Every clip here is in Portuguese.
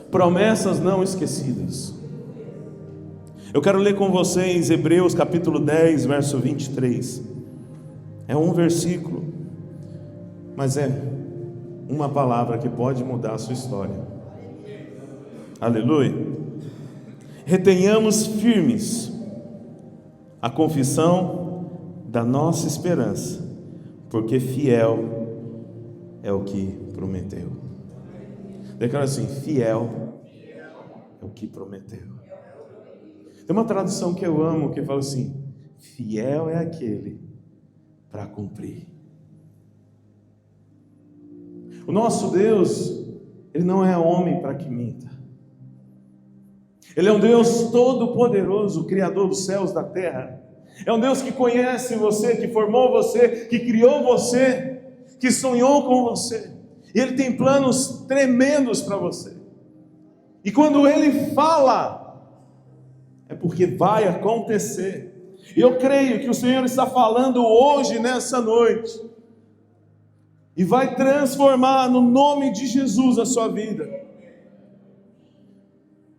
Promessas não esquecidas. Eu quero ler com vocês Hebreus capítulo 10, verso 23. É um versículo, mas é uma palavra que pode mudar a sua história. Aleluia. Retenhamos firmes a confissão da nossa esperança, porque fiel é o que prometeu. Declara assim: fiel é o que prometeu. Tem uma tradução que eu amo que fala assim: fiel é aquele para cumprir. O nosso Deus, Ele não é homem para que minta. Ele é um Deus todo-poderoso, Criador dos céus e da terra. É um Deus que conhece você, que formou você, que criou você, que sonhou com você. E Ele tem planos tremendos para você. E quando Ele fala, é porque vai acontecer. E eu creio que o Senhor está falando hoje, nessa noite, e vai transformar no nome de Jesus a sua vida.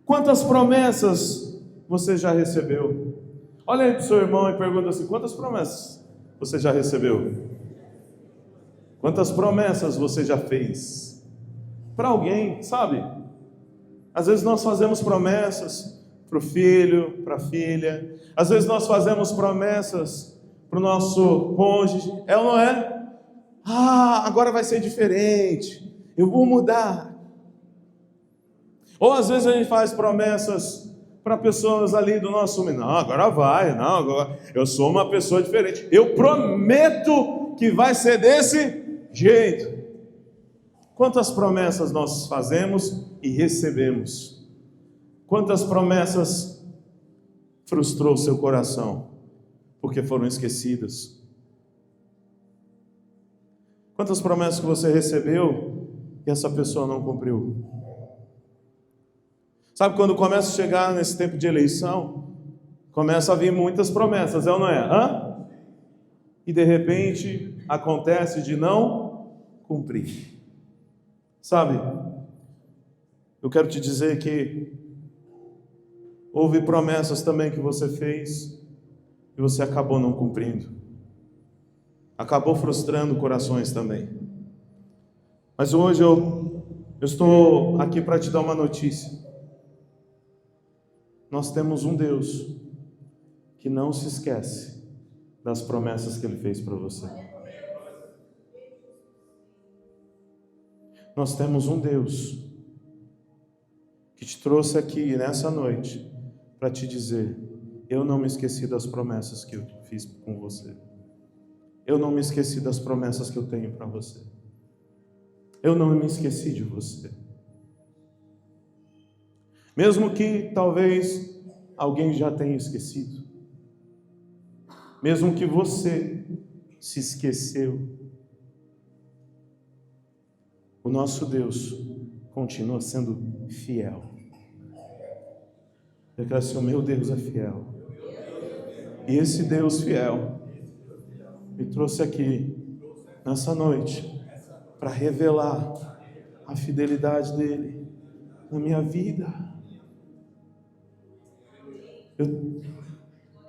Quantas promessas você já recebeu? Olha aí para o seu irmão e pergunta assim: quantas promessas você já recebeu? Quantas promessas você já fez? Para alguém, sabe? Às vezes nós fazemos promessas para o filho, para a filha. Às vezes nós fazemos promessas para o nosso cônjuge. É ou não é? Agora vai ser diferente. Eu vou mudar. Ou às vezes a gente faz promessas para pessoas ali do nosso meio. Não, agora vai. Não, agora eu sou uma pessoa diferente. Eu prometo que vai ser desse jeito. Quantas promessas nós fazemos e recebemos? Quantas promessas frustrou seu coração porque foram esquecidas? Quantas promessas que você recebeu e essa pessoa não cumpriu? Sabe, quando começa a chegar nesse tempo de eleição, começa a vir muitas promessas, é ou não é? E de repente acontece de não cumprir. Sabe, eu quero te dizer que houve promessas também que você fez e você acabou não cumprindo. Acabou frustrando corações também. Mas hoje eu estou aqui para te dar uma notícia. Nós temos um Deus que não se esquece das promessas que Ele fez para você. Nós temos um Deus que te trouxe aqui nessa noite para te dizer: eu não me esqueci das promessas que eu fiz com você. Eu não me esqueci das promessas que eu tenho para você. Eu não me esqueci de você. Mesmo que talvez alguém já tenha esquecido. Mesmo que você se esqueceu. O nosso Deus continua sendo fiel. Eu quero dizer: o meu Deus é fiel. E esse Deus fiel me trouxe aqui nessa noite para revelar a fidelidade dele na minha vida.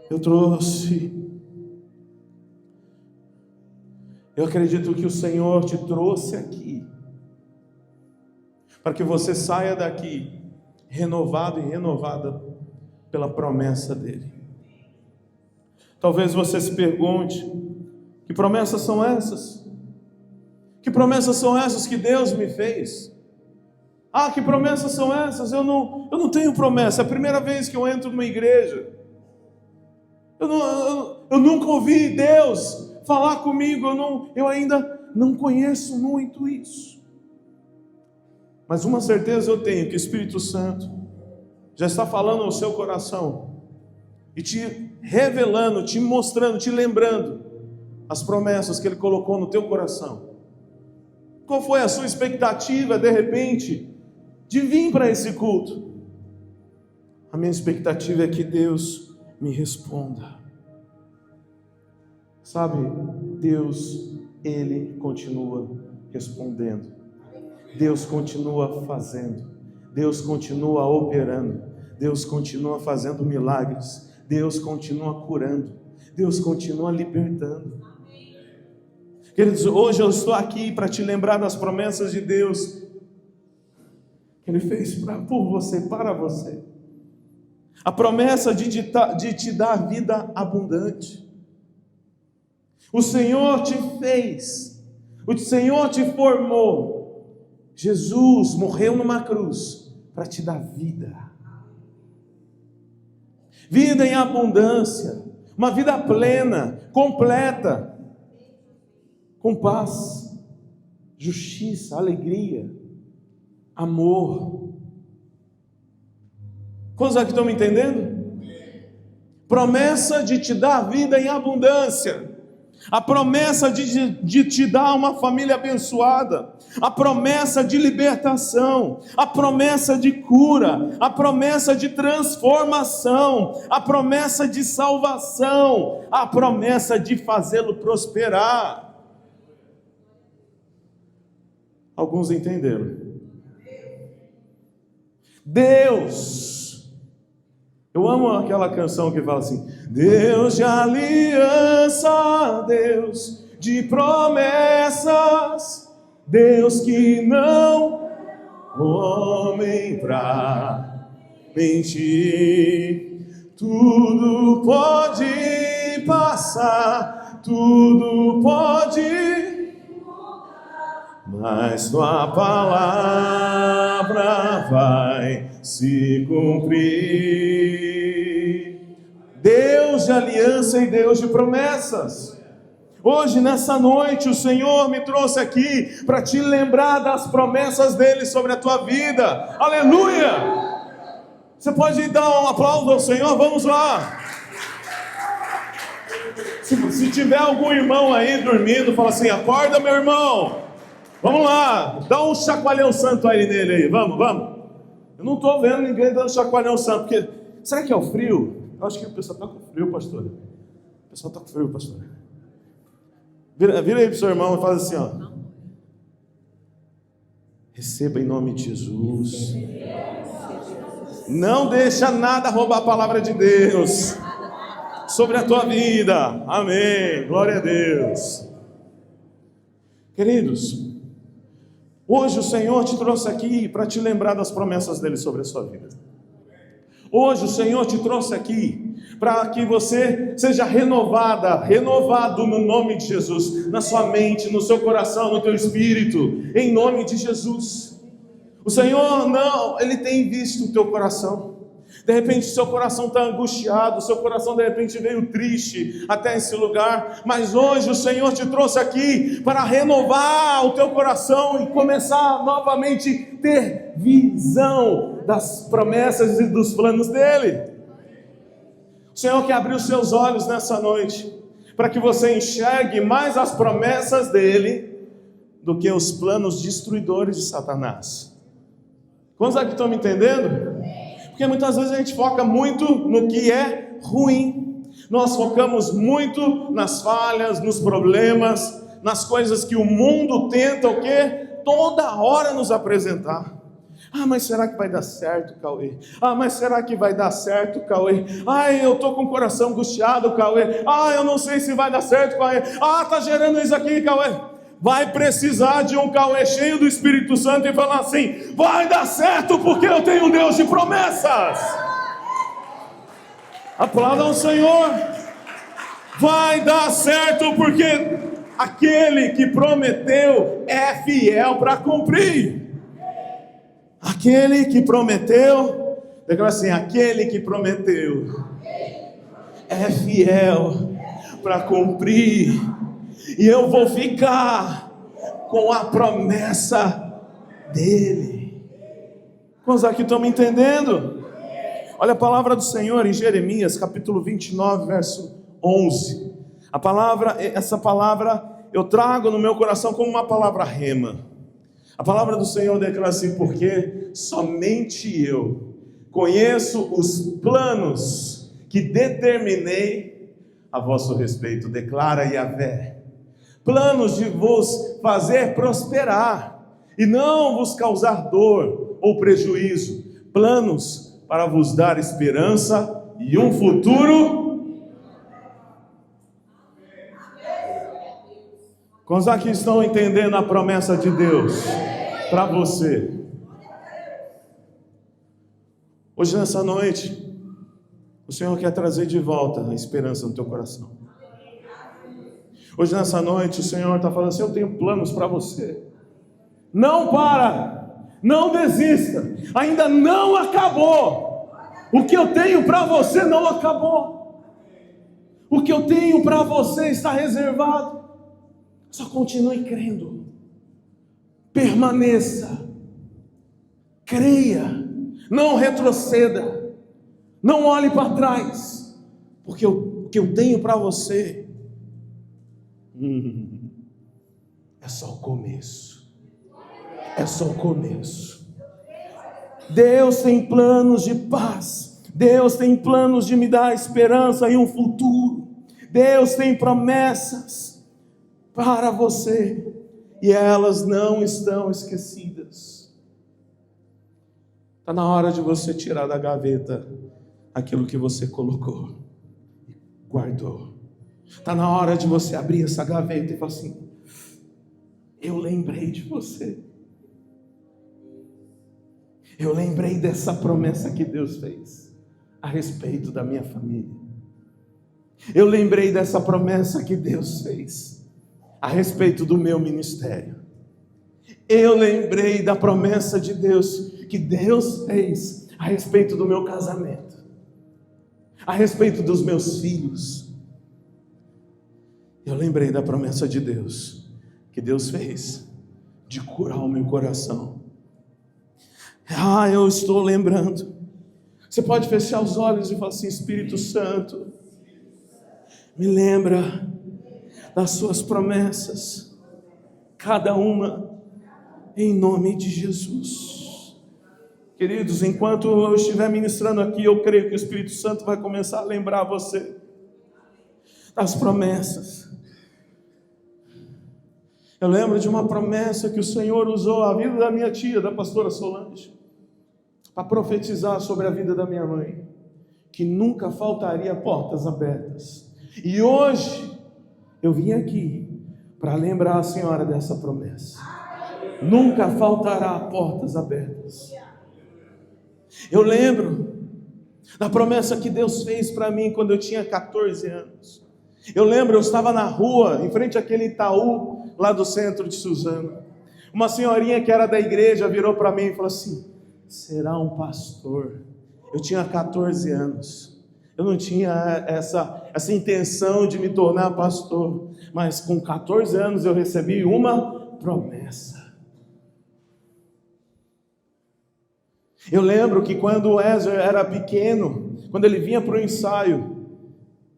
Eu trouxe. Eu acredito que o Senhor te trouxe aqui para que você saia daqui renovado e renovada pela promessa dele. Talvez você se pergunte: que promessas são essas? Que promessas são essas que Deus me fez? Que promessas são essas? Eu não tenho promessa. É a primeira vez que eu entro numa igreja. Eu nunca ouvi Deus falar comigo. Eu ainda não conheço muito isso. Mas uma certeza eu tenho: que o Espírito Santo já está falando ao seu coração e te revelando, te mostrando, te lembrando as promessas que Ele colocou no teu coração. Qual foi a sua expectativa, de repente, de vir para esse culto? A minha expectativa é que Deus me responda. Sabe, Deus, Ele continua respondendo. Deus continua fazendo. Deus continua operando, Deus continua fazendo milagres, Deus continua curando, Deus continua libertando. Queridos, hoje eu estou aqui para te lembrar das promessas de Deus que Ele fez por você, para você. A promessa de te dar vida abundante. O Senhor te fez, o Senhor te formou. Jesus morreu numa cruz para te dar vida. Vida em abundância, uma vida plena, completa, com paz, justiça, alegria, amor. Quantos aqui estão me entendendo? Promessa de te dar vida em abundância. A promessa de te dar uma família abençoada, a promessa de libertação, a promessa de cura, a promessa de transformação, a promessa de salvação, a promessa de fazê-lo prosperar. Alguns entenderam. Deus, eu amo aquela canção que fala assim: Deus de aliança, Deus de promessas, Deus que não homem pra mentir, tudo pode passar, tudo pode, mas tua palavra vai se cumprir. Deus de aliança e Deus de promessas. Hoje, nessa noite, o Senhor me trouxe aqui para te lembrar das promessas dele sobre a tua vida. Aleluia! Você pode dar um aplauso ao Senhor? Vamos lá. Se tiver algum irmão aí dormindo, fala assim: acorda, meu irmão. Vamos lá, dá um chacoalhão santo aí nele aí, vamos. Eu não estou vendo ninguém dando chacoalhão santo, porque, será que é o frio? Eu acho que o pessoal está com frio, pastor. O pessoal está com frio, pastor. Vira aí para o seu irmão e faz assim, ó. Receba em nome de Jesus. Não deixa nada roubar a palavra de Deus sobre a tua vida. Amém, glória a Deus. Queridos, hoje o Senhor te trouxe aqui para te lembrar das promessas dele sobre a sua vida. Hoje o Senhor te trouxe aqui para que você seja renovado no nome de Jesus, na sua mente, no seu coração, no teu espírito, em nome de Jesus. O Senhor Ele tem visto o teu coração. De repente seu coração está angustiado, seu coração de repente veio triste até esse lugar, mas hoje o Senhor te trouxe aqui para renovar o teu coração e começar novamente a ter visão das promessas e dos planos dele. O Senhor quer abrir os seus olhos nessa noite, para que você enxergue mais as promessas dele do que os planos destruidores de Satanás. Quantos aqui estão me entendendo? Porque muitas vezes a gente foca muito no que é ruim. Nós focamos muito nas falhas, nos problemas, nas coisas que o mundo tenta o quê? Toda hora nos apresentar. Ah, mas será que vai dar certo, Cauê? Ah, mas será que vai dar certo, Cauê? Ai, eu estou com o coração angustiado, Cauê. Ah, eu não sei se vai dar certo, Cauê. Ah, está gerando isso aqui, Cauê. Vai precisar de um Cauê cheio do Espírito Santo e falar assim: vai dar certo porque eu tenho um Deus de promessas. Aplaudam o Senhor. Vai dar certo porque aquele que prometeu é fiel para cumprir. Aquele que prometeu, declara assim: aquele que prometeu é fiel para cumprir. E eu vou ficar com a promessa dele. Quantos aqui estão me entendendo? Olha a palavra do Senhor em Jeremias, capítulo 29, verso 11. Essa palavra eu trago no meu coração como uma palavra rema. A palavra do Senhor declara assim: porque somente eu conheço os planos que determinei a vosso respeito, declara Yahvé. Planos de vos fazer prosperar e não vos causar dor ou prejuízo, planos para vos dar esperança e um futuro. Quantos aqui estão entendendo a promessa de Deus para você? Hoje nessa noite, o Senhor quer trazer de volta a esperança no teu coração. Hoje nessa noite, o Senhor está falando assim: eu tenho planos para você. Não para, não desista, ainda não acabou. O que eu tenho para você não acabou. O que eu tenho para você está reservado. Só continue crendo, permaneça, creia, não retroceda, não olhe para trás, porque o que eu tenho para você é só o começo, é só o começo. Deus tem planos de paz, Deus tem planos de me dar esperança e um futuro, Deus tem promessas para você, e elas não estão esquecidas. Está na hora de você tirar da gaveta aquilo que você colocou e guardou. Está na hora de você abrir essa gaveta e falar assim: eu lembrei de você. Eu lembrei dessa promessa que Deus fez a respeito da minha família. Eu lembrei dessa promessa que Deus fez a respeito do meu ministério. Eu lembrei da promessa de Deus que Deus fez a respeito do meu casamento, a respeito dos meus filhos. Eu lembrei da promessa de Deus que Deus fez de curar o meu coração. Eu estou lembrando. Você pode fechar os olhos e falar assim: Espírito Santo, me lembra das suas promessas, cada uma em nome de Jesus. Queridos, enquanto eu estiver ministrando aqui, eu creio que o Espírito Santo vai começar a lembrar você das promessas. Eu lembro de uma promessa que o Senhor usou a vida da minha tia, da pastora Solange, para profetizar sobre a vida da minha mãe, que nunca faltaria portas abertas. E hoje eu vim aqui para lembrar a senhora dessa promessa. Nunca faltará portas abertas. Eu lembro da promessa que Deus fez para mim quando eu tinha 14 anos. Eu lembro, eu estava na rua, em frente àquele Itaú, lá do centro de Suzano. Uma senhorinha que era da igreja virou para mim e falou assim: será um pastor? Eu tinha 14 anos. Eu não tinha essa intenção de me tornar pastor, mas com 14 anos eu recebi uma promessa. Eu lembro que quando o Ezra era pequeno, quando ele vinha para o ensaio,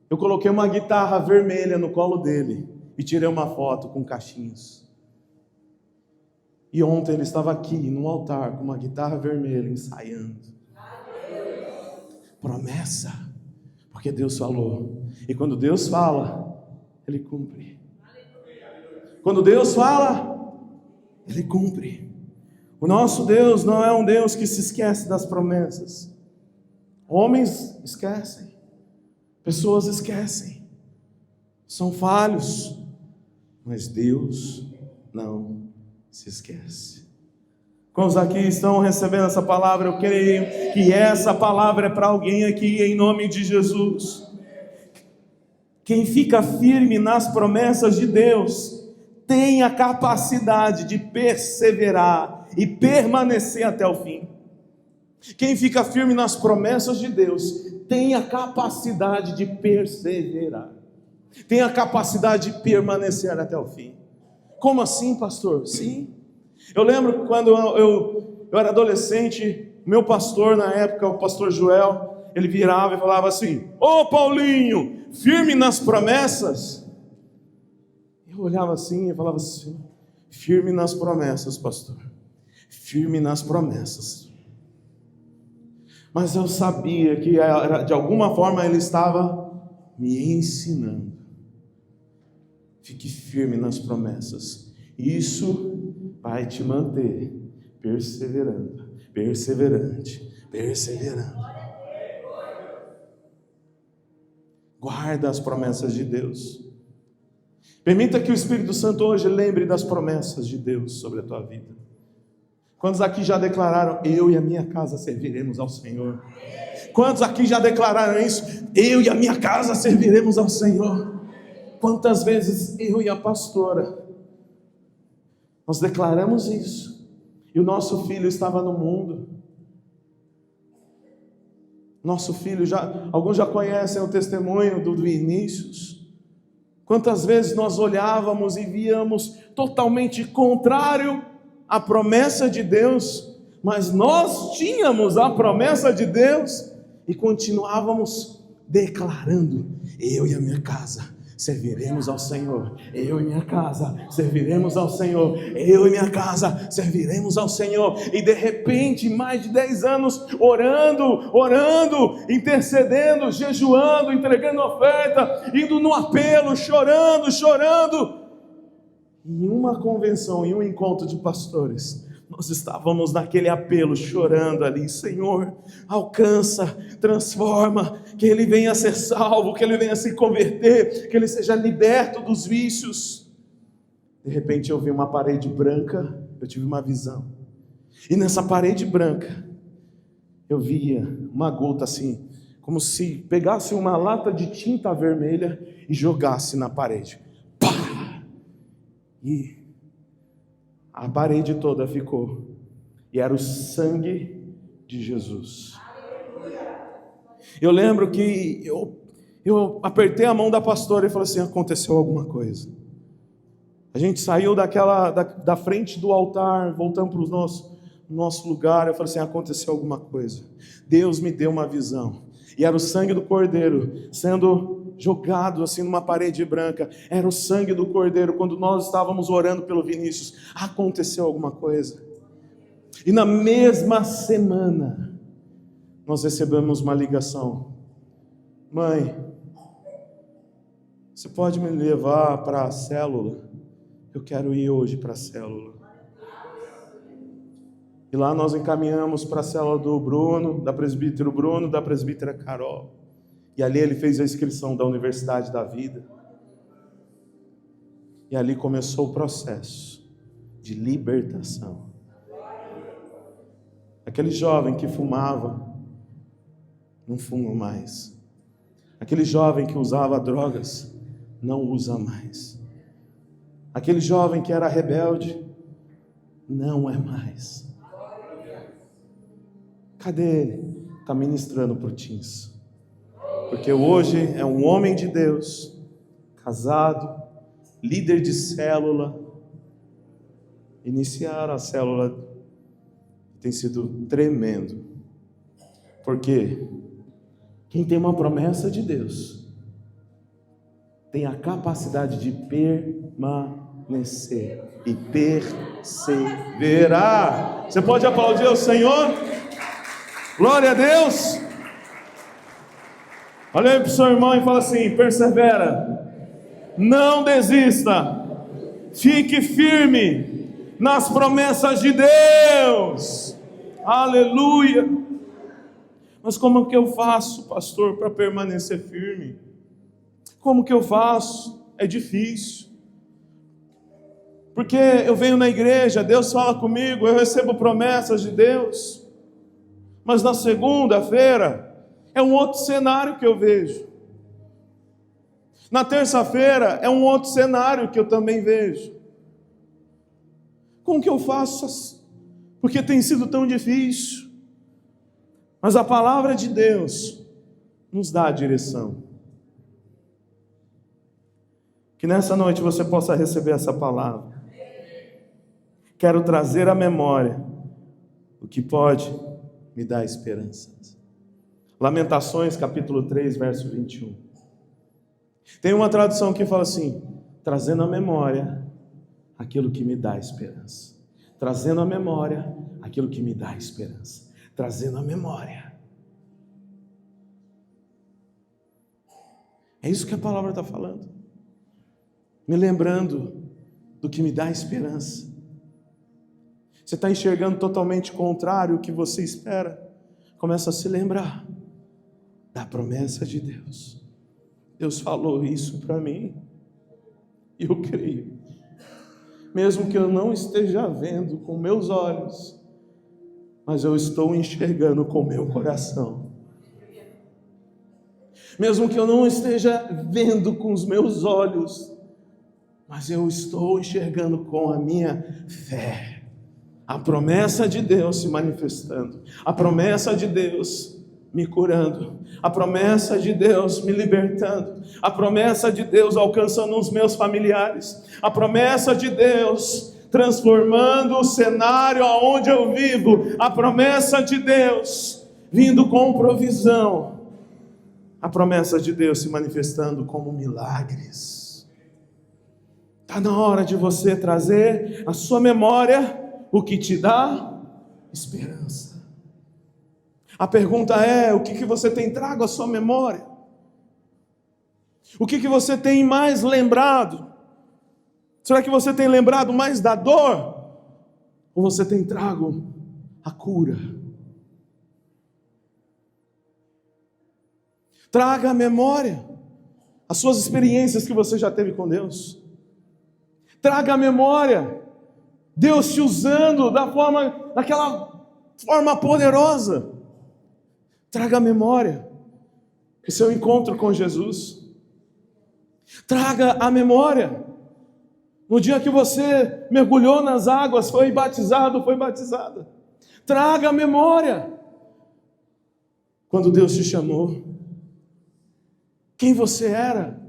eu coloquei uma guitarra vermelha no colo dele e tirei uma foto com cachinhos. E ontem ele estava aqui no altar com uma guitarra vermelha ensaiando. Promessa. Porque Deus falou. E quando Deus fala, Ele cumpre. Quando Deus fala, Ele cumpre. O nosso Deus não é um Deus que se esquece das promessas. Homens esquecem. Pessoas esquecem. São falhos. Mas Deus não se esquece. Quantos aqui estão recebendo essa palavra? Eu creio que essa palavra é para alguém aqui, em nome de Jesus. Quem fica firme nas promessas de Deus tem a capacidade de perseverar e permanecer até o fim. Quem fica firme nas promessas de Deus tem a capacidade de perseverar, tem a capacidade de permanecer até o fim. Como assim, pastor? Sim. Eu lembro quando eu era adolescente, meu pastor na época, o pastor Joel, ele virava e falava assim: ô Paulinho, firme nas promessas. Eu olhava assim e falava assim: firme nas promessas, pastor, firme nas promessas. Mas eu sabia que de alguma forma ele estava me ensinando. Fique firme nas promessas. Isso vai te manter perseverando, perseverante, perseverante. Guarda as promessas de Deus. Permita que o Espírito Santo hoje lembre das promessas de Deus sobre a tua vida. Quantos aqui já declararam: eu e a minha casa serviremos ao Senhor? Quantos aqui já declararam isso? Eu e a minha casa serviremos ao Senhor. Quantas vezes eu e a pastora nós declaramos isso, e o nosso filho estava no mundo. Nosso filho, alguns já conhecem o testemunho do Vinícius. Quantas vezes nós olhávamos e víamos totalmente contrário à promessa de Deus, mas nós tínhamos a promessa de Deus e continuávamos declarando: eu e a minha casa serviremos ao Senhor, eu e minha casa serviremos ao Senhor, eu e minha casa serviremos ao Senhor. E de repente, mais de 10 anos orando, intercedendo, jejuando, entregando oferta, indo no apelo, chorando. Em uma convenção, em um encontro de pastores, nós estávamos naquele apelo, chorando ali: Senhor, alcança, transforma, que ele venha a ser salvo, que ele venha a se converter, que ele seja liberto dos vícios. De repente eu vi uma parede branca, eu tive uma visão, e nessa parede branca, eu via uma gota assim, como se pegasse uma lata de tinta vermelha e jogasse na parede. Pá! E a parede toda ficou, e era o sangue de Jesus. Eu lembro que eu apertei a mão da pastora e falei assim: aconteceu alguma coisa. A gente saiu da frente do altar, voltamos para o nosso lugar. Eu falei assim: aconteceu alguma coisa. Deus me deu uma visão, e era o sangue do Cordeiro sendo jogado assim numa parede branca. Era o sangue do Cordeiro. Quando nós estávamos orando pelo Vinícius, aconteceu alguma coisa. E na mesma semana nós recebemos uma ligação: mãe, você pode me levar para a célula? Eu quero ir hoje para a célula. E lá nós encaminhamos para a célula do Bruno, da presbítero Bruno, da presbítera Carol. E ali ele fez a inscrição da Universidade da Vida. E ali começou o processo de libertação. Aquele jovem que fumava, não fuma mais. Aquele jovem que usava drogas, não usa mais. Aquele jovem que era rebelde, não é mais. Cadê ele? Está ministrando por Teams. Porque hoje é um homem de Deus, casado, líder de célula. Iniciar a célula tem sido tremendo. Porque quem tem uma promessa de Deus tem a capacidade de permanecer e perseverar. Você pode aplaudir ao Senhor? Glória a Deus! Olha aí para o seu irmão e fala assim: persevera, não desista, fique firme nas promessas de Deus. Aleluia! Mas como que eu faço, pastor, para permanecer firme? Como que eu faço? É difícil. Porque eu venho na igreja, Deus fala comigo, eu recebo promessas de Deus, mas na segunda-feira é um outro cenário que eu vejo. Na terça-feira é um outro cenário que eu também vejo. Como que eu faço? Porque tem sido tão difícil. Mas a palavra de Deus nos dá a direção. Que nessa noite você possa receber essa palavra. Quero trazer à memória o que pode me dar esperança. Lamentações, capítulo 3, verso 21. Tem uma tradução que fala assim: trazendo à memória aquilo que me dá esperança. Trazendo à memória aquilo que me dá esperança. Trazendo à memória. É isso que a palavra está falando. Me lembrando do que me dá esperança. Você está enxergando totalmente contrário o que você espera. Começa a se lembrar da promessa de Deus. Deus falou isso para mim. E eu creio. Mesmo que eu não esteja vendo com meus olhos, mas eu estou enxergando com meu coração. Mesmo que eu não esteja vendo com os meus olhos, mas eu estou enxergando com a minha fé. A promessa de Deus se manifestando, a promessa de Deus me curando, a promessa de Deus me libertando, a promessa de Deus alcançando os meus familiares, a promessa de Deus transformando o cenário aonde eu vivo, a promessa de Deus vindo com provisão, a promessa de Deus se manifestando como milagres. Está na hora de você trazer à sua memória o que te dá esperança. A pergunta é: o que você tem trago à sua memória? O que você tem mais lembrado? Será que você tem lembrado mais da dor? Ou você tem trago a cura? Traga à memória as suas experiências que você já teve com Deus. Traga à memória Deus te usando daquela forma poderosa. Traga à memória o seu encontro com Jesus. Traga à memória no dia que você mergulhou nas águas, foi batizado, foi batizada. Traga à memória quando Deus te chamou, quem você era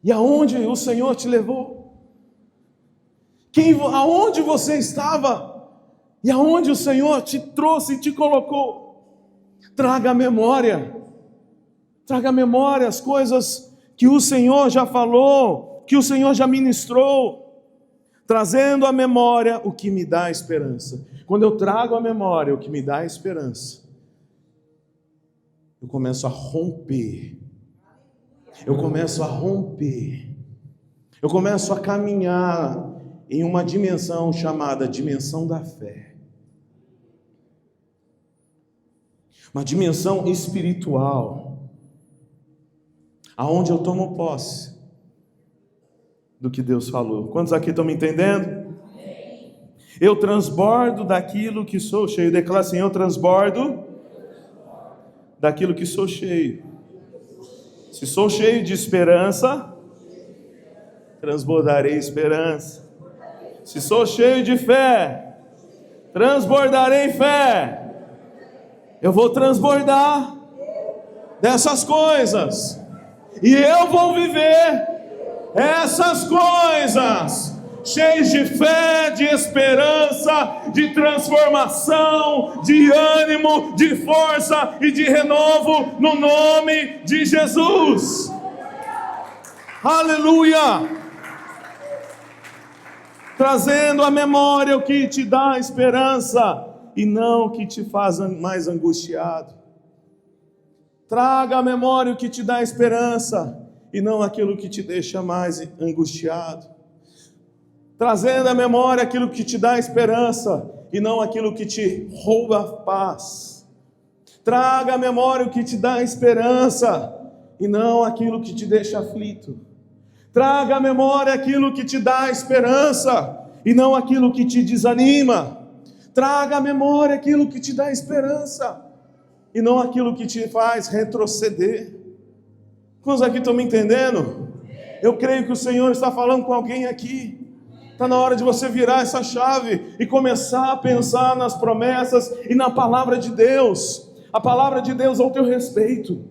e aonde o Senhor te levou. Aonde você estava e aonde o Senhor te trouxe e te colocou. Traga à memória as coisas que o Senhor já falou, que o Senhor já ministrou, trazendo à memória o que me dá esperança. Quando eu trago à memória o que me dá esperança, eu começo a romper, eu começo a caminhar em uma dimensão chamada dimensão da fé. Uma dimensão espiritual, aonde eu tomo posse do que Deus falou. Quantos aqui estão me entendendo? Eu transbordo daquilo que sou cheio. Declara assim: eu transbordo daquilo que sou cheio. Se sou cheio de esperança, transbordarei esperança. Se sou cheio de fé, transbordarei fé. Eu vou transbordar dessas coisas, e eu vou viver essas coisas, cheios de fé, de esperança, de transformação, de ânimo, de força e de renovo, no nome de Jesus. Aleluia! Trazendo à memória o que te dá esperança e não o que te faz mais angustiado. Traga à memória o que te dá esperança e não aquilo que te deixa mais angustiado. Trazendo à memória aquilo que te dá esperança e não aquilo que te rouba a paz. Traga à memória o que te dá esperança e não aquilo que te deixa aflito. Traga à memória aquilo que te dá esperança e não aquilo que te desanima. Traga à memória aquilo que te dá esperança e não aquilo que te faz retroceder. Quantos aqui estão me entendendo? Eu creio que o Senhor está falando com alguém aqui. Está na hora de você virar essa chave e começar a pensar nas promessas e na palavra de Deus. A palavra de Deus ao teu respeito.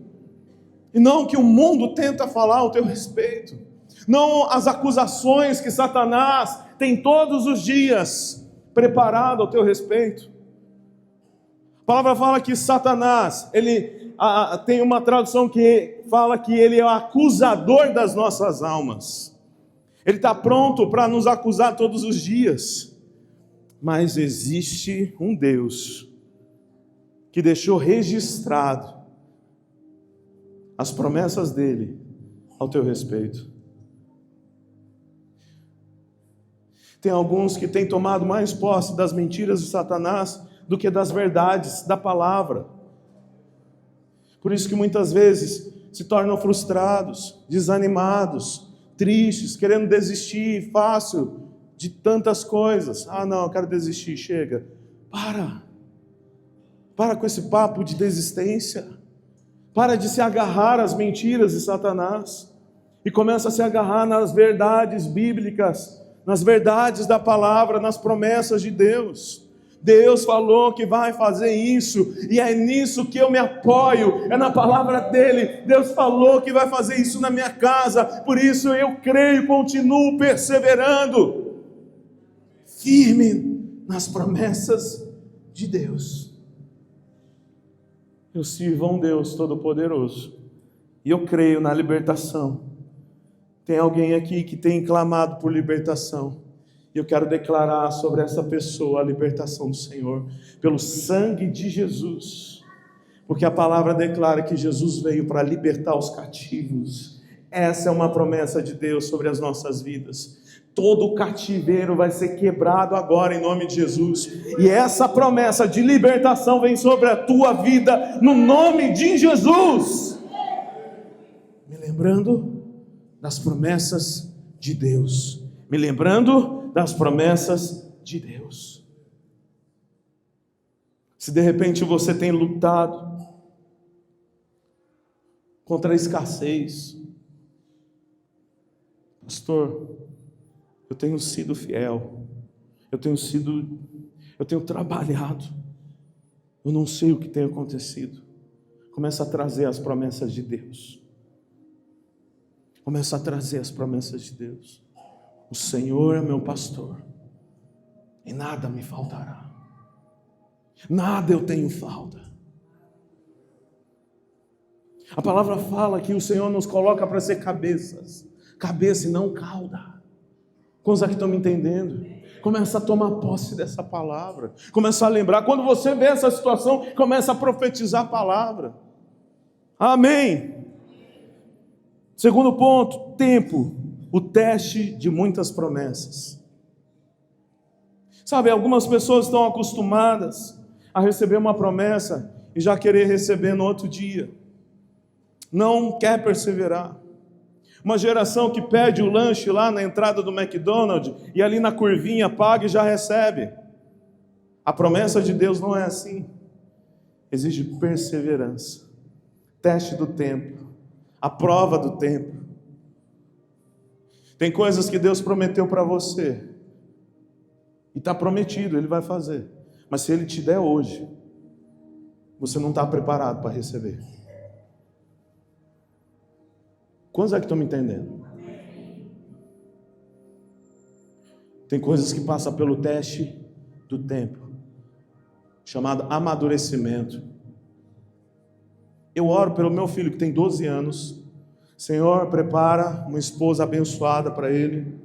E não o que o mundo tenta falar ao teu respeito. Não as acusações que Satanás tem todos os dias preparado ao teu respeito. A palavra fala que Satanás, tem uma tradução que fala que ele é o acusador das nossas almas. Ele está pronto para nos acusar todos os dias. Mas existe um Deus que deixou registrado as promessas dele ao teu respeito. Tem alguns que têm tomado mais posse das mentiras de Satanás do que das verdades da palavra. Por isso que muitas vezes se tornam frustrados, desanimados, tristes, querendo desistir fácil de tantas coisas. Ah, não, eu quero desistir, chega. Para com esse papo de desistência. Para de se agarrar às mentiras de Satanás e começa a se agarrar nas verdades bíblicas, nas verdades da palavra, nas promessas de Deus. Deus falou que vai fazer isso, e é nisso que eu me apoio, é na palavra dele. Deus falou que vai fazer isso na minha casa, por isso eu creio, continuo perseverando, firme nas promessas de Deus. Eu sirvo a um Deus Todo-Poderoso, e eu creio na libertação. Tem alguém aqui que tem clamado por libertação, e eu quero declarar sobre essa pessoa a libertação do Senhor, pelo sangue de Jesus, porque a palavra declara que Jesus veio para libertar os cativos. Essa é uma promessa de Deus sobre as nossas vidas. Todo o cativeiro vai ser quebrado agora em nome de Jesus, e essa promessa de libertação vem sobre a tua vida, no nome de Jesus. Me lembrando das promessas de Deus, me lembrando das promessas de Deus. Se de repente você tem lutado contra a escassez, pastor, eu tenho sido fiel, eu tenho trabalhado, eu não sei o que tem acontecido. Começa a trazer as promessas de Deus. Começa a trazer as promessas de Deus. O Senhor é meu pastor, e nada me faltará. Nada eu tenho falta. A palavra fala que o Senhor nos coloca para ser cabeça e não cauda. Quantos aqui estão me entendendo? Começa a tomar posse dessa palavra. Começa a lembrar. Quando você vê essa situação, começa a profetizar a palavra. Amém. Segundo ponto, tempo. O teste de muitas promessas. Sabe, algumas pessoas estão acostumadas a receber uma promessa e já querer receber no outro dia. Não quer perseverar. Uma geração que pede o lanche lá na entrada do McDonald's e ali na curvinha paga e já recebe. A promessa de Deus não é assim. Exige perseverança. Teste do tempo. A prova do tempo. Tem coisas que Deus prometeu para você, e está prometido, Ele vai fazer. Mas se Ele te der hoje, você não está preparado para receber. Quantos é que estão me entendendo? Tem coisas que passam pelo teste do tempo, chamado amadurecimento. Eu oro pelo meu filho que tem 12 anos. Senhor, prepara uma esposa abençoada para ele.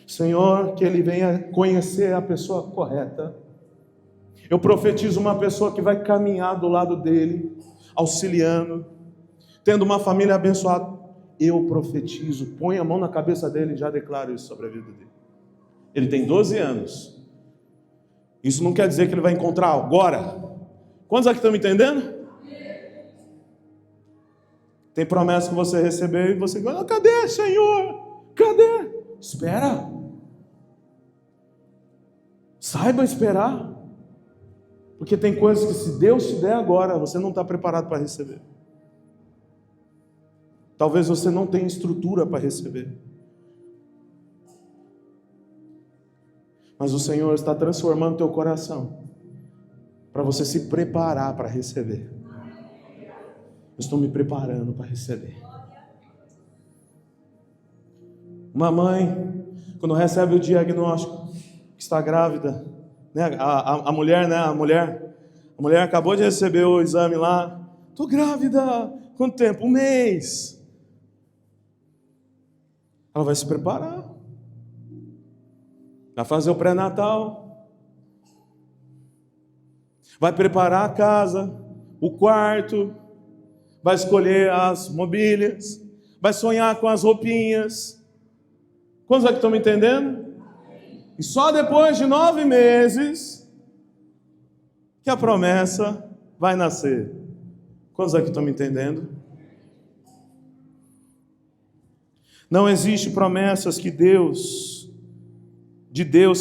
Senhor, que ele venha conhecer a pessoa correta. Eu profetizo uma pessoa que vai caminhar do lado dele, auxiliando, tendo uma família abençoada. Eu profetizo, põe a mão na cabeça dele e já declaro isso sobre a vida dele. Ele tem 12 anos. Isso não quer dizer que ele vai encontrar agora. Quantos aqui estão me entendendo? Tem promessa que você recebeu e você fala, cadê, Senhor? Cadê? Espera. Saiba esperar. Porque tem coisas que se Deus te der agora, você não está preparado para receber. Talvez você não tenha estrutura para receber. Mas o Senhor está transformando teu coração para você se preparar para receber. Eu estou me preparando para receber. Uma mãe, quando recebe o diagnóstico que está grávida, né? A mulher, né? A mulher acabou de receber o exame lá. Estou grávida. Quanto tempo? 1 mês. Ela vai se preparar. Vai fazer o pré-natal. Vai preparar a casa, o quarto. Vai escolher as mobílias. Vai sonhar com as roupinhas. Quantos aqui estão me entendendo? E só depois de 9 meses que a promessa vai nascer. Quantos aqui estão me entendendo? Não existe promessas de Deus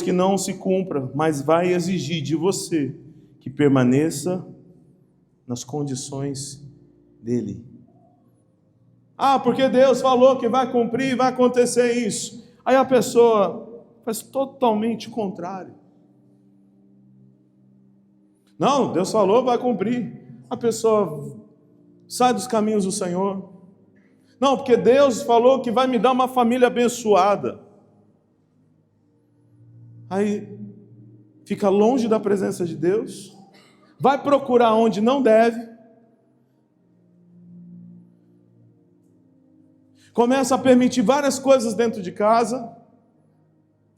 que não se cumpra, mas vai exigir de você que permaneça nas condições dele. Ah, porque Deus falou que vai cumprir, vai acontecer isso. Aí a pessoa faz totalmente o contrário. Não, Deus falou, vai cumprir. A pessoa sai dos caminhos do Senhor. Não, porque Deus falou que vai me dar uma família abençoada. Aí fica longe da presença de Deus, vai procurar onde não deve, começa a permitir várias coisas dentro de casa,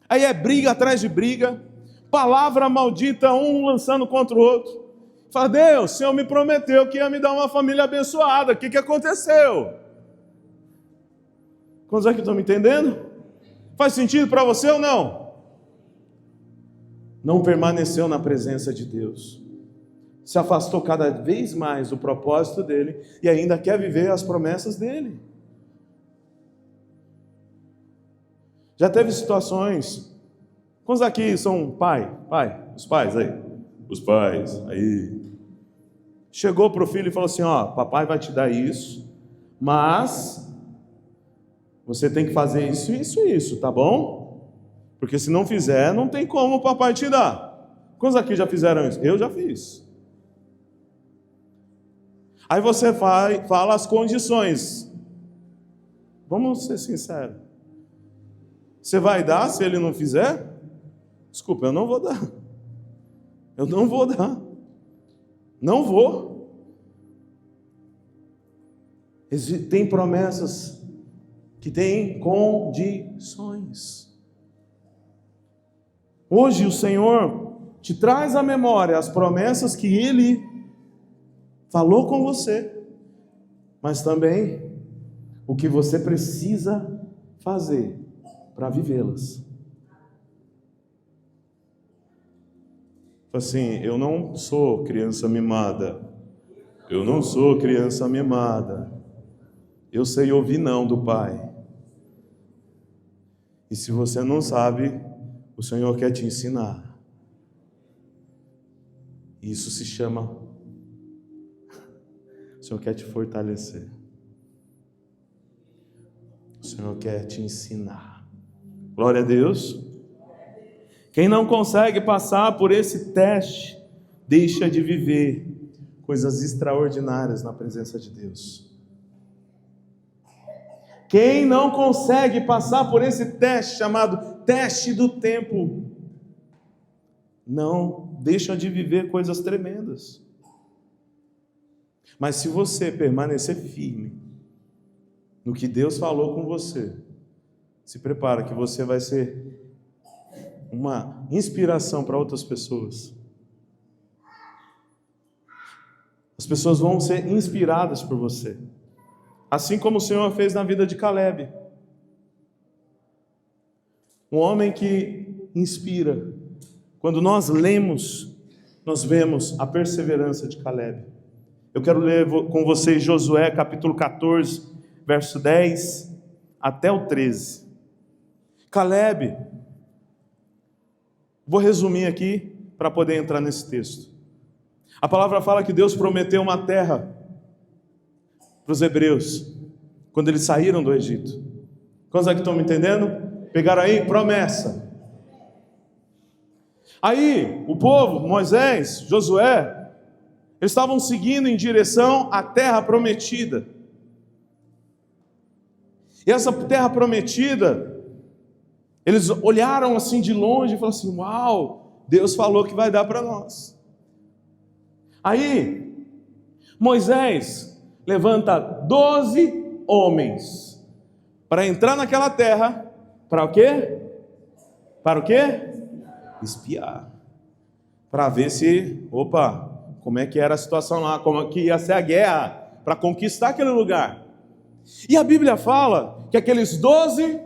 aí é briga atrás de briga, palavra maldita, um lançando contra o outro. Fala, Deus, o Senhor me prometeu que ia me dar uma família abençoada, o que aconteceu? Quantos aqui estão me entendendo? Faz sentido para você ou não? Não permaneceu na presença de Deus, se afastou cada vez mais do propósito dele e ainda quer viver as promessas dele. Já teve situações, quantos aqui são pai, os pais aí, chegou para o filho e falou assim, ó, papai vai te dar isso, mas você tem que fazer isso, tá bom? Porque se não fizer, não tem como o papai te dar. Quantos aqui já fizeram isso? Eu já fiz. Aí você fala as condições. Vamos ser sinceros. Você vai dar se ele não fizer? Desculpa, eu não vou dar. Eu não vou dar. Não vou. Tem promessas que têm condições. Hoje o Senhor te traz à memória as promessas que Ele falou com você, mas também o que você precisa fazer para vivê-las. Assim, eu não sou criança mimada. Eu não sou criança mimada. Eu sei ouvir não do Pai. E se você não sabe, o Senhor quer te ensinar. Isso se chama... O Senhor quer te fortalecer. O Senhor quer te ensinar. Glória a Deus. Quem não consegue passar por esse teste, deixa de viver coisas extraordinárias na presença de Deus. Quem não consegue passar por esse teste, chamado teste do tempo, não deixa de viver coisas tremendas. Mas se você permanecer firme no que Deus falou com você, se prepara que você vai ser uma inspiração para outras pessoas. As pessoas vão ser inspiradas por você. Assim como o Senhor fez na vida de Caleb. Um homem que inspira. Quando nós lemos, nós vemos a perseverança de Caleb. Eu quero ler com vocês Josué capítulo 14, verso 10 até o 13. Caleb, vou resumir aqui para poder entrar nesse texto. A palavra fala que Deus prometeu uma terra para os hebreus, quando eles saíram do Egito. Quantos aqui estão me entendendo? Pegaram aí? Promessa. Aí, o povo, Moisés, Josué, eles estavam seguindo em direção à terra prometida. E essa terra prometida, eles olharam assim de longe e falaram assim, uau, Deus falou que vai dar para nós. Aí, Moisés levanta 12 homens para entrar naquela terra, para o quê? Para o quê? Espiar. Para ver se, como é que era a situação lá, como que ia ser a guerra, para conquistar aquele lugar. E a Bíblia fala que aqueles 12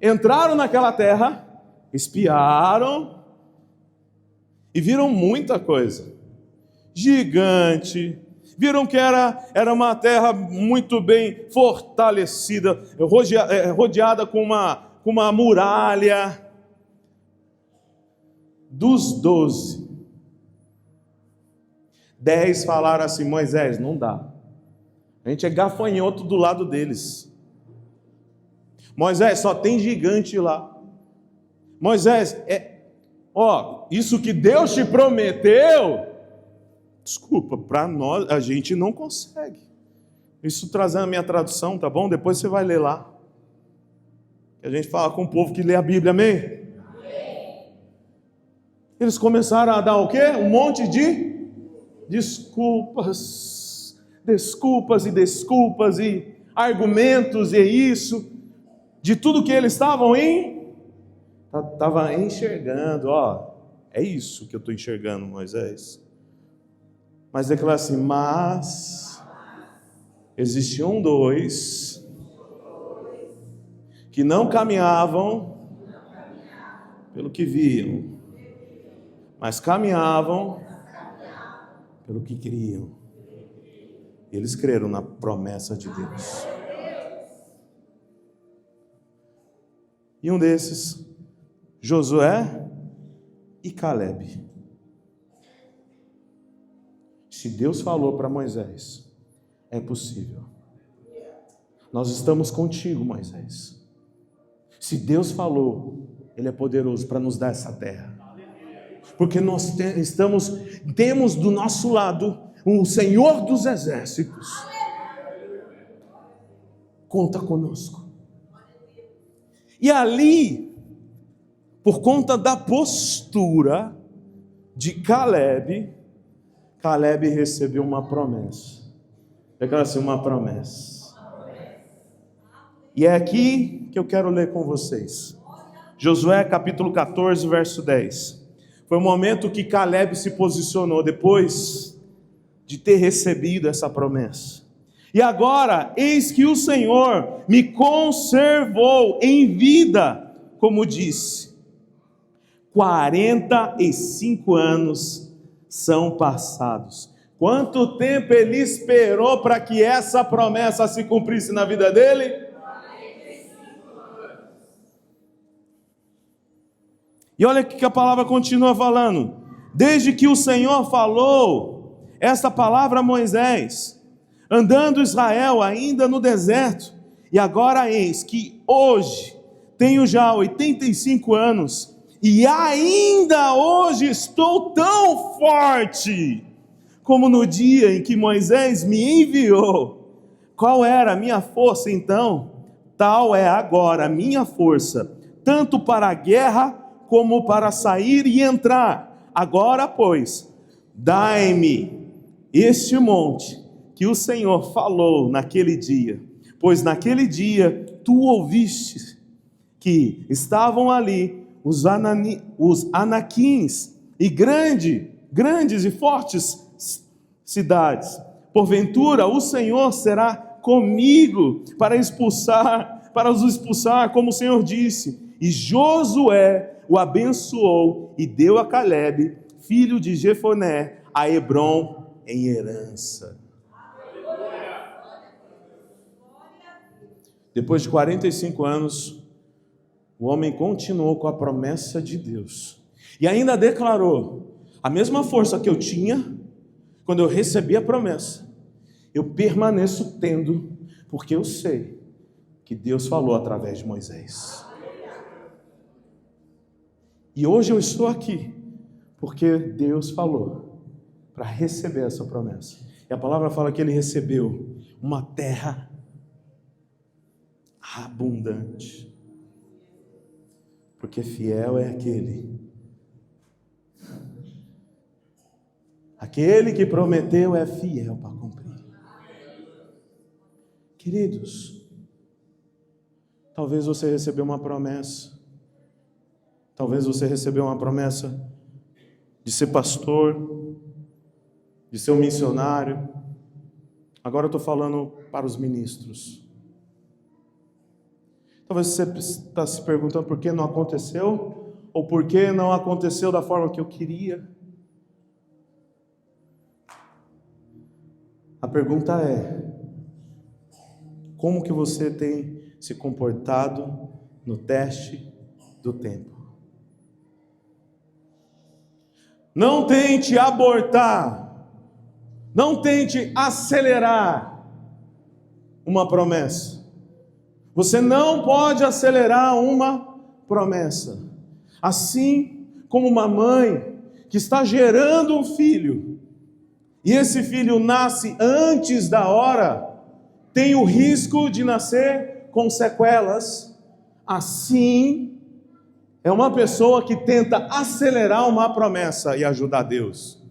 entraram naquela terra, espiaram e viram muita coisa. Gigante, viram que era uma terra muito bem fortalecida, rodeada com uma muralha. Dos 12, 10 falaram assim: Moisés, não dá. A gente é gafanhoto do lado deles. Moisés, só tem gigante lá. Moisés, isso que Deus te prometeu, desculpa, para nós, a gente não consegue. Isso trazendo a minha tradução, tá bom? Depois você vai ler lá. A gente fala com o povo que lê a Bíblia, amém? Eles começaram a dar o quê? Um monte de desculpas e argumentos e isso, de tudo que eles estavam enxergando. É isso que eu estou enxergando, Moisés. Mas declara assim: mas existiam 2 que não caminhavam pelo que viam, mas caminhavam pelo que queriam. Eles creram na promessa de Deus. E um desses, Josué e Calebe. Se Deus falou para Moisés, é possível. Nós estamos contigo, Moisés. Se Deus falou, Ele é poderoso para nos dar essa terra. Porque nós temos do nosso lado o Senhor dos Exércitos. Conta conosco. E ali, por conta da postura de Calebe recebeu uma promessa. Declara assim: uma promessa. E é aqui que eu quero ler com vocês. Josué capítulo 14, verso 10. Foi o momento que Calebe se posicionou depois de ter recebido essa promessa. E agora, eis que o Senhor me conservou em vida, como disse. 45 anos são passados. Quanto tempo ele esperou para que essa promessa se cumprisse na vida dele? 45 anos. E olha o que a palavra continua falando. Desde que o Senhor falou esta palavra a Moisés, andando Israel ainda no deserto, e agora eis que hoje tenho já 85 anos, e ainda hoje estou tão forte, como no dia em que Moisés me enviou. Qual era a minha força então? Tal é agora a minha força, tanto para a guerra, como para sair e entrar. Agora, pois, dai-me este monte, que o Senhor falou naquele dia, pois naquele dia tu ouviste que estavam ali os anaquins e grandes e fortes cidades. Porventura o Senhor será comigo para os expulsar, como o Senhor disse. E Josué o abençoou e deu a Calebe, filho de Jefoné, a Hebrom em herança. Depois de 45 anos, o homem continuou com a promessa de Deus. E ainda declarou: a mesma força que eu tinha quando eu recebi a promessa, eu permaneço tendo, porque eu sei que Deus falou através de Moisés. E hoje eu estou aqui, porque Deus falou para receber essa promessa. E a palavra fala que ele recebeu uma terra abundante, porque fiel é aquele que prometeu é fiel para cumprir. Queridos, talvez você recebeu uma promessa, talvez você recebeu uma promessa de ser pastor, de ser um missionário. Agora eu estou falando para os ministros. Talvez você está se perguntando por que não aconteceu, ou por que não aconteceu da forma que eu queria. A pergunta é: como que você tem se comportado no teste do tempo? Não tente abortar, não tente acelerar uma promessa. Você não pode acelerar uma promessa. Assim como uma mãe que está gerando um filho, e esse filho nasce antes da hora, tem o risco de nascer com sequelas. Assim, é uma pessoa que tenta acelerar uma promessa e ajudar Deus.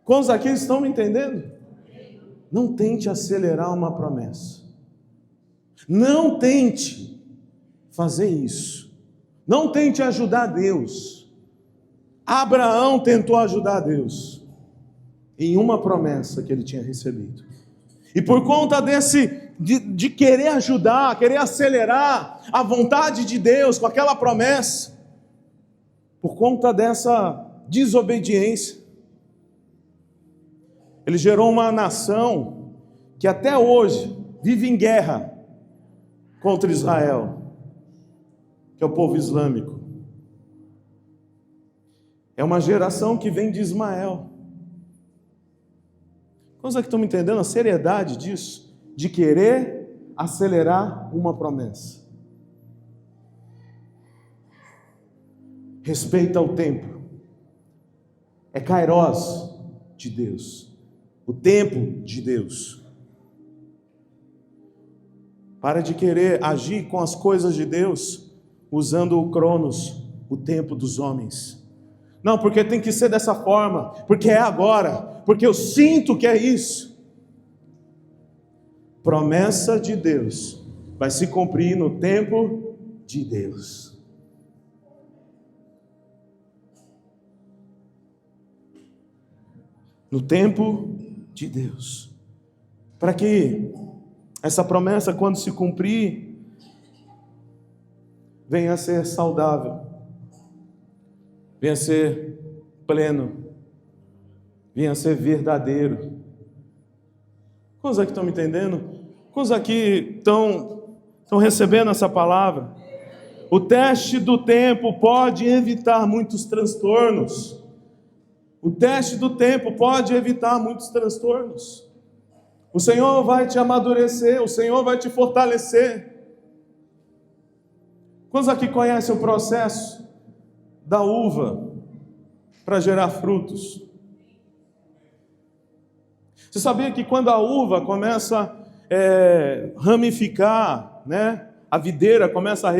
Quantos aqui estão me entendendo? Não tente acelerar uma promessa. Não tente fazer isso. Não tente ajudar Deus. Abraão tentou ajudar Deus em uma promessa que ele tinha recebido. E por conta de querer ajudar, querer acelerar a vontade de Deus com aquela promessa, por conta dessa desobediência, ele gerou uma nação que até hoje vive em guerra contra Israel, que é o povo islâmico. É uma geração que vem de Ismael. Quantos aqui estão me entendendo a seriedade disso? De querer acelerar uma promessa. Respeita o tempo. É Kairos de Deus. O tempo de Deus. Para de querer agir com as coisas de Deus usando o Cronos, o tempo dos homens. Não, porque tem que ser dessa forma, porque é agora, porque eu sinto que é isso. Promessa de Deus vai se cumprir no tempo de Deus. No tempo de Deus. Para que essa promessa, quando se cumprir, venha a ser saudável, venha a ser pleno, venha a ser verdadeiro. Quantos aqui estão me entendendo? Quantos aqui estão recebendo essa palavra? O teste do tempo pode evitar muitos transtornos. O teste do tempo pode evitar muitos transtornos. O Senhor vai te amadurecer, o Senhor vai te fortalecer. Quantos aqui conhecem o processo da uva para gerar frutos? Você sabia que quando a uva começa a ramificar, né? A videira começa a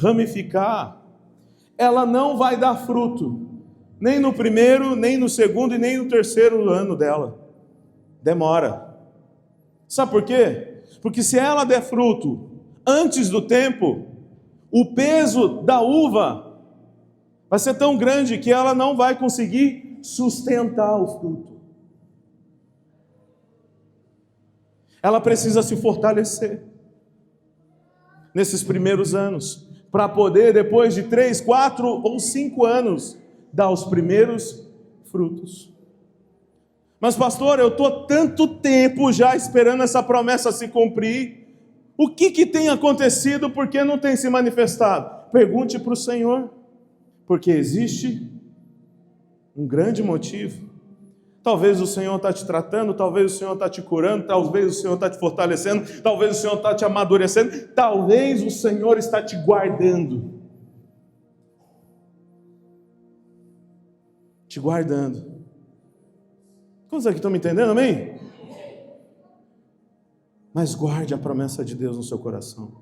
ramificar, ela não vai dar fruto, nem no primeiro, nem no segundo e nem no terceiro ano dela. Demora. Sabe por quê? Porque se ela der fruto antes do tempo, o peso da uva vai ser tão grande que ela não vai conseguir sustentar o fruto. Ela precisa se fortalecer nesses primeiros anos, para poder, depois de 3, 4 ou 5 anos, dar os primeiros frutos. Mas pastor, eu estou tanto tempo já esperando essa promessa se cumprir. O que tem acontecido? Por que não tem se manifestado? Pergunte para o Senhor, porque existe um grande motivo. Talvez o Senhor está te tratando, talvez o Senhor está te curando, talvez o Senhor está te fortalecendo, talvez o Senhor está te amadurecendo, talvez o Senhor está te guardando. Te guardando. Quantos aqui estão me entendendo, amém? Mas guarde a promessa de Deus no seu coração.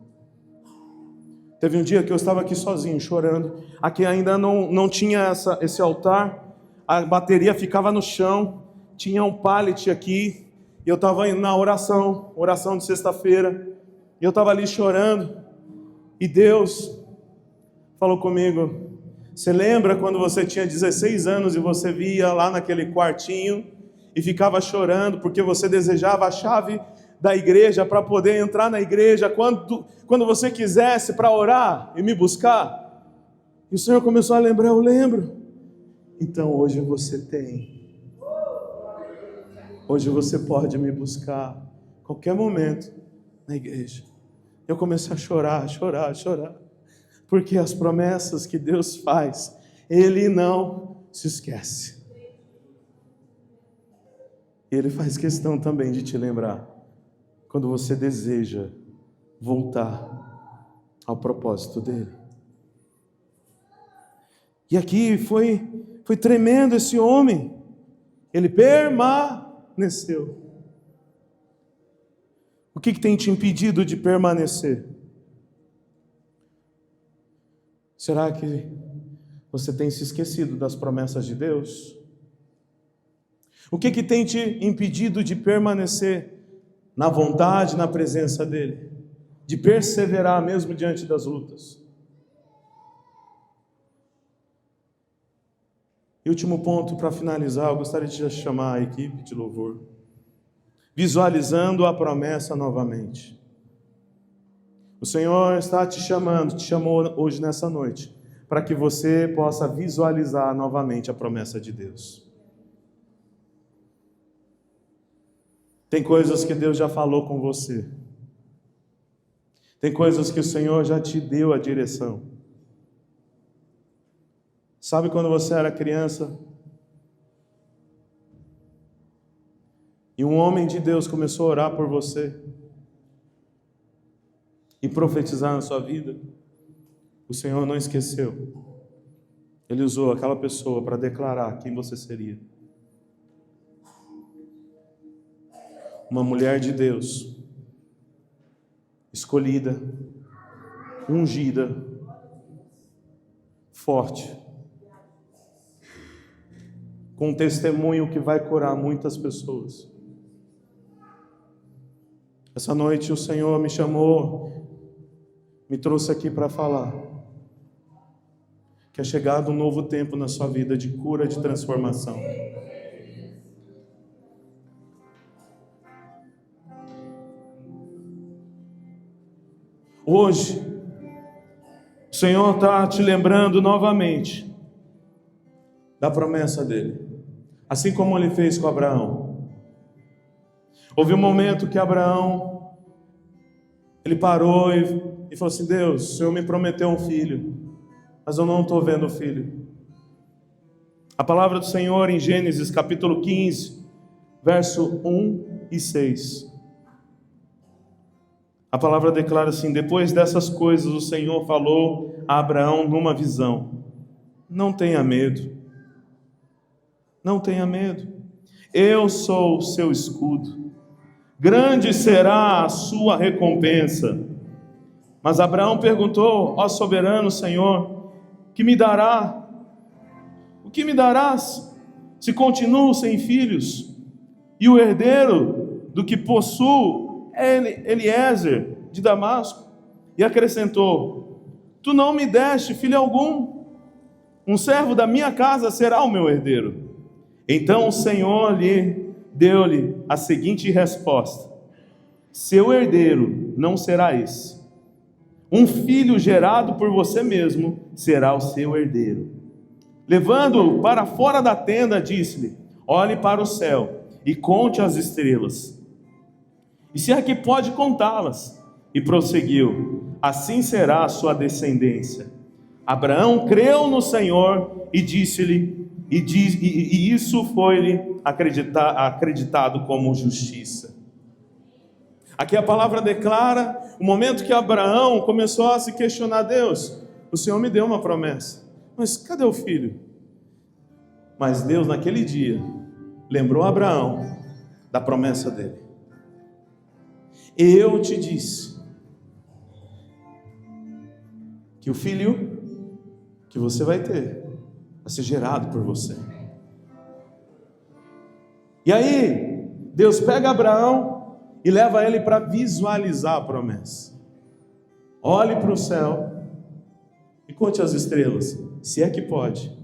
Teve um dia que eu estava aqui sozinho, chorando. Aqui ainda não tinha esse altar. A bateria ficava no chão. Tinha um pallet aqui. E eu estava indo na oração de sexta-feira. E eu estava ali chorando. E Deus falou comigo: você lembra quando você tinha 16 anos e você via lá naquele quartinho e ficava chorando porque você desejava a chave da igreja para poder entrar na igreja quando você quisesse para orar e me buscar? E o Senhor começou a lembrar, eu lembro. Então hoje você tem. Hoje você pode me buscar a qualquer momento na igreja. Eu comecei a chorar, porque as promessas que Deus faz, Ele não se esquece. Ele faz questão também de te lembrar, quando você deseja voltar ao propósito dEle. E aqui foi tremendo esse homem, ele permaneceu. O que tem te impedido de permanecer? Será que você tem se esquecido das promessas de Deus? O que tem te impedido de permanecer na vontade, na presença dEle? De perseverar mesmo diante das lutas? E último ponto para finalizar, eu gostaria de chamar a equipe de louvor. Visualizando a promessa novamente. O Senhor está te chamou hoje nessa noite, para que você possa visualizar novamente a promessa de Deus. Tem coisas que Deus já falou com você. Tem coisas que o Senhor já te deu a direção. Sabe quando você era criança? E um homem de Deus começou a orar por você e profetizar na sua vida. O Senhor não esqueceu. Ele usou aquela pessoa para declarar quem você seria. Uma mulher de Deus, escolhida, ungida, forte, com um testemunho que vai curar muitas pessoas. Essa noite o Senhor me chamou, me trouxe aqui para falar que é chegado um novo tempo na sua vida de cura, de transformação. Hoje, o Senhor está te lembrando novamente da promessa dEle, assim como Ele fez com Abraão. Houve um momento que Abraão, ele parou e falou assim: Deus, o Senhor me prometeu um filho, mas eu não estou vendo o filho. A palavra do Senhor em Gênesis capítulo 15, verso 1 e 6. A palavra declara assim: depois dessas coisas o Senhor falou a Abraão numa visão: não tenha medo, não tenha medo, eu sou o seu escudo, grande será a sua recompensa. Mas Abraão perguntou: ó soberano Senhor, que me dará? O que me darás se continuo sem filhos? E o herdeiro do que possuo é Eliezer de Damasco. E acrescentou: tu não me deste filho algum, um servo da minha casa será o meu herdeiro. Então o Senhor deu-lhe a seguinte resposta: seu herdeiro não será esse, um filho gerado por você mesmo será o seu herdeiro. Levando-o para fora da tenda, disse-lhe: olhe para o céu e conte as estrelas, e se é que pode contá-las. E prosseguiu: assim será a sua descendência. Abraão creu no Senhor e disse-lhe, e isso foi-lhe acreditado como justiça. Aqui a palavra declara o momento que Abraão começou a se questionar: Deus, o Senhor me deu uma promessa, mas cadê o filho? Mas Deus naquele dia lembrou Abraão da promessa dele: eu te disse que o filho que você vai ter vai ser gerado por você. E aí Deus pega Abraão e leva ele para visualizar a promessa. Olhe para o céu e conte as estrelas, se é que pode,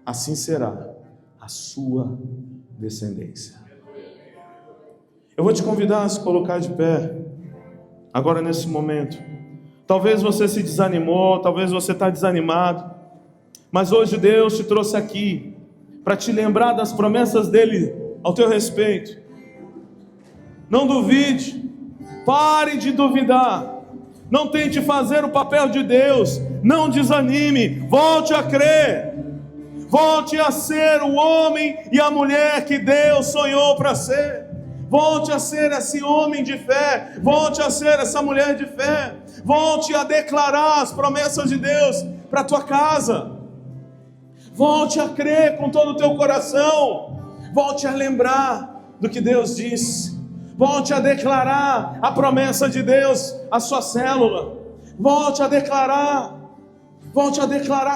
assim será a sua descendência. Eu vou te convidar a se colocar de pé, agora nesse momento. Talvez você se desanimou, talvez você está desanimado, mas hoje Deus te trouxe aqui para te lembrar das promessas dele ao teu respeito. Não duvide, pare de duvidar, não tente fazer o papel de Deus, não desanime, volte a crer, volte a ser o homem e a mulher que Deus sonhou para ser. Volte a ser esse homem de fé, volte a ser essa mulher de fé, volte a declarar as promessas de Deus para a tua casa, volte a crer com todo o teu coração, volte a lembrar do que Deus disse, volte a declarar a promessa de Deus à sua célula, volte a declarar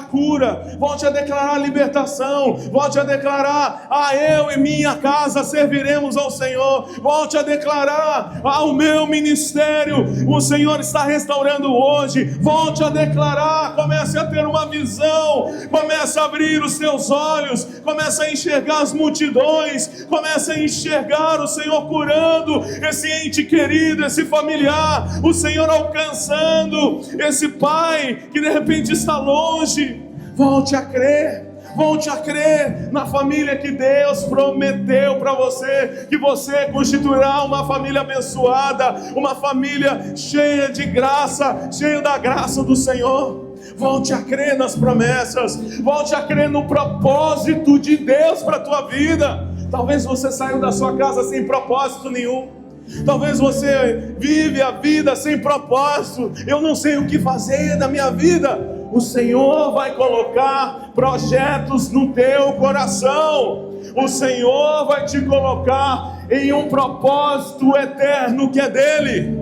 cura, volte a declarar libertação, volte a declarar: eu e minha casa serviremos ao Senhor, volte a declarar: o meu ministério o Senhor está restaurando hoje, volte a declarar, comece a ter uma visão, comece a abrir os teus olhos, comece a enxergar as multidões, comece a enxergar o Senhor curando esse ente querido, esse familiar, o Senhor alcançando esse pai que de repente está longe. Volte a crer na família que Deus prometeu para você, que você constituirá uma família abençoada, uma família cheia de graça, cheia da graça do Senhor. Volte a crer nas promessas, volte a crer no propósito de Deus para a tua vida. Talvez você saiu da sua casa sem propósito nenhum, talvez você vive a vida sem propósito. Eu não sei o que fazer da minha vida. O Senhor vai colocar projetos no teu coração, o Senhor vai te colocar em um propósito eterno que é dele.